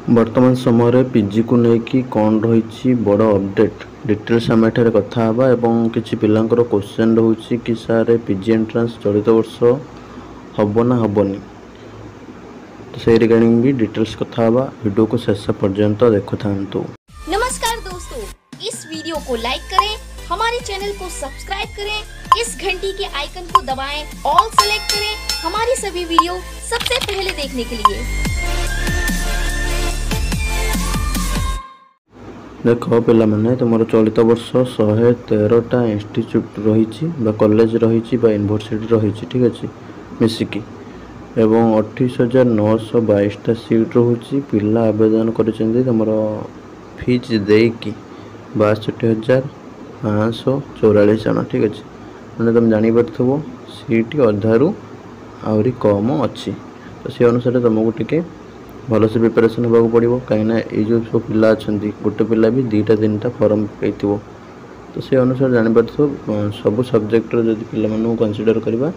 वर्तमान समय पीजी को लेकिन कौन रही बड़ अपडेट डिटेल्स आम एठारे कथा हबा एवं किछि पिलांकर क्वेश्चन रहुछि कि सारे पीजी एंट्रेंस चलित वर्ष हबो ना हबोनी। तो से रिगार्डिंग भी डिटेल्स कथा हबा वीडियो को शेष पर्यंत देखुथांतु। नमस्कार दोस्तों, इस वीडियो को लाइक करें, हमारे चैनल को सब्सक्राइब करें, इस घंटी के आइकन को दबाएं, ऑल सेलेक्ट करें हमारी सभी वीडियो सबसे पहले देखने के लिए। देख पिला माने तुम चलित वर्ष 113टा इंस्टीट्यूट रही कॉलेज रही यूनिवर्सिटी रही ठीक अच्छे मिसिकी एवं 28,922टा सीट रोचे पिला आवेदन कर तुम फीस देकी 62,544 जन ठीक अच्छे मैंने तुम जापर सीट अधारू आहरी कम अच्छी। तो से अनुसार तुमको टिके भल से प्रिपेरेसन होगा पड़ो कहीं जो सब पिला अच्छा गोटे पिला भी 2-3टा फॉर्म पकई। तो से अनुसार जापर सब सब्जेक्ट जब पिला कनसीडर करवा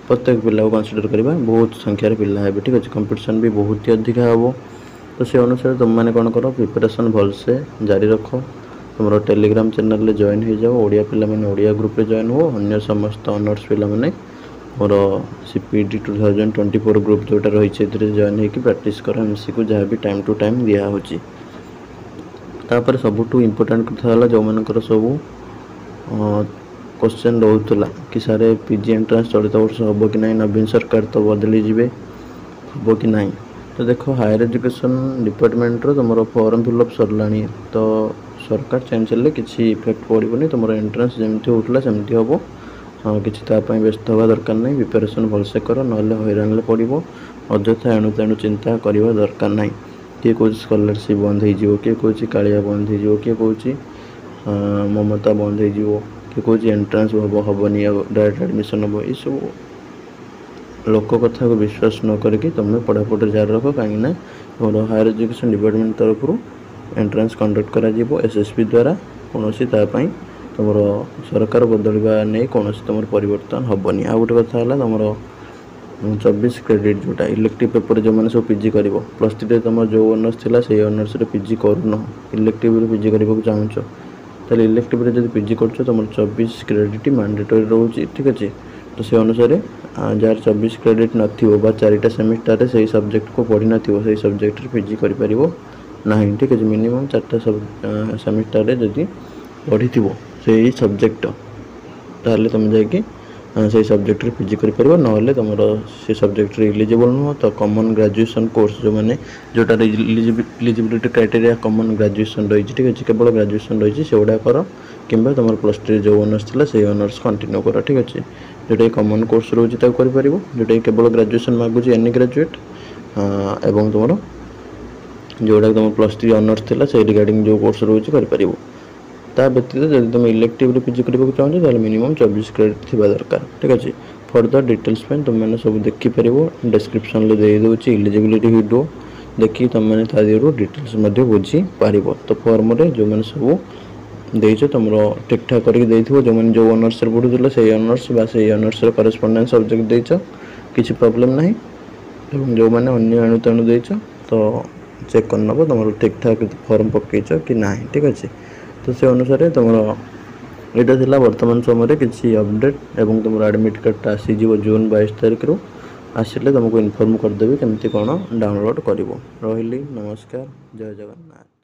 प्रत्येक पिला को कनसीडर करवा बहुत संख्यार पिला है ठीक अच्छे कंपटीशन भी बहुत ही अधिक हम। तो से अनुसार तुम मैंने कौन कर प्रिपेरेसन भल से जारी रख तुम टेलीग्राम चैनल में जॉइन हो जाओ ओडिया पिला माने ओडिया ग्रुप रे जॉइन हो अन्य समस्त ऑनर्स पिला माने मोर सीपीडी 2024 ग्रुप जोटा रही जॉइन होकर प्रैक्टिस कर एमसी को जहाँ भी टाइम टू टाइम दिया होची। तापर सबुठू इम्पोर्टेंट कथा है जो मानकर सब क्वेश्चन रोला कि सारे पीजी एंट्रेंस चलित वर्ष हम कि ना नवीन सरकार तो बदली जी हम कि ना। तो देखो हायर एजुकेशन डिपार्टमेंट तुम फॉर्म फिलअप सरला तो सरकार चेंज हेल्ले किसी इफेक्ट पड़ोनी तुम एंट्रेंस जमी होता सेमती हम। हाँ किसी व्यस्त हवा दरकार नहीं प्रिपेरेसन भलसे कर ना हैरान पड़ो अଯଥା एणु तेणु चिंता करवा दरकार नहीं। किए कौन स्कॉलरशिप बंद हो किए कौन कालिया बंद हो किए कौन ममता बंद हो किए कौन एंट्रेंस हेनी डायरेक्ट एडमिशन हम ये सब लोक कथा को विश्वास न करके तुम पढ़ापढ़ी जारी रख कहीं तुम हायर एजुकेशन डिपार्टमेंट तरफ एंट्रेंस कंडक्ट कर एसएसपी द्वारा कौन तुम सरकार बदलवा नहीं कौन तुम परिवर्तन हेनी। आ गोटे कथा है तुम 24 क्रेडिट जोटा इलेक्टिव पेपर जो मैंने सब पीजी कर प्लस 3 तुम जो ऑनर्स थी से ऑनर्स पीजी करूँ इलेक्टिव पीजी करने चाहूँ तो इलेक्टिव जब पीजी कर तुम 24 क्रेडिट मैंडेटरी रोचे ठीक अच्छे। तो से अनुसार जार 24 क्रेडिट ना 4टा सेमिस्टर से सब्जेक्ट को पढ़ी ना से सब्जेक्ट पीजी कर ठीक अच्छे मिनिमम 4टा सेमिस्टर जदि पढ़ी थी से सब्जेक्ट ताले तुम जाकि से सब्जेक्ट पीजी कर ना तुम से सब्जेक्ट इलिजिबल नुह तो कॉमन ग्रेजुएशन कोर्स जो मैंने जोटा इलिजिबिलिटी क्राइटेरिया कॉमन ग्रेजुएशन रही ठीक अच्छे केवल ग्रेजुएशन रही से गुड़ा कर कि तुम प्लस 3 जो ऑनर्स थी से ऑनर्स कंटिन्यू कर ठीक अच्छे। जोटा कॉमन कोर्स रोचे जोटा केवल ग्रेजुएशन मागुच एनी ग्रेजुएट एवं तुम जोटा तुम प्लस 3 ऑनर्स थी से रिगार्डिंग जो कोर्स रोचे कर ता व्यतीत जब तुम इलेक्टिव पीजी करने चाहो तो मिनिमम 24 क्रेडिट थी दरकार ठीक अच्छे। फर्दर डिटेल्स तुम मैंने सब देखिपर डिस्क्रिप्शन में दे दूसरी इलिजिबिलिटी वीडियो देखिए तुम मैंने डिटेल्स बुझी पार। तो फॉर्म जो मैंने सब देच तुम ठीक ठाक करके जो मैंने जो ऑनर्स पढ़ुल से ऑनर्स से ऑनर्स करेस्पोंडेंस सब्जेक्ट देच किसी प्रॉब्लम ना जो मैंने अन्य एणु तेणु देच तो चेक कर नब तुम ठीक ठाक फॉर्म पकईच कि ना ठीक अच्छे। तो से अनुसार तुम यहाँ वर्तमान समय किसी अपडेट एवं तुम एडमिट कार्ड आसीज जून 22 तारिख रू आसिले तुमको इनफॉर्म करदेवी केमती कौन डाउनलोड कर। रही नमस्कार, जय जगन्नाथ।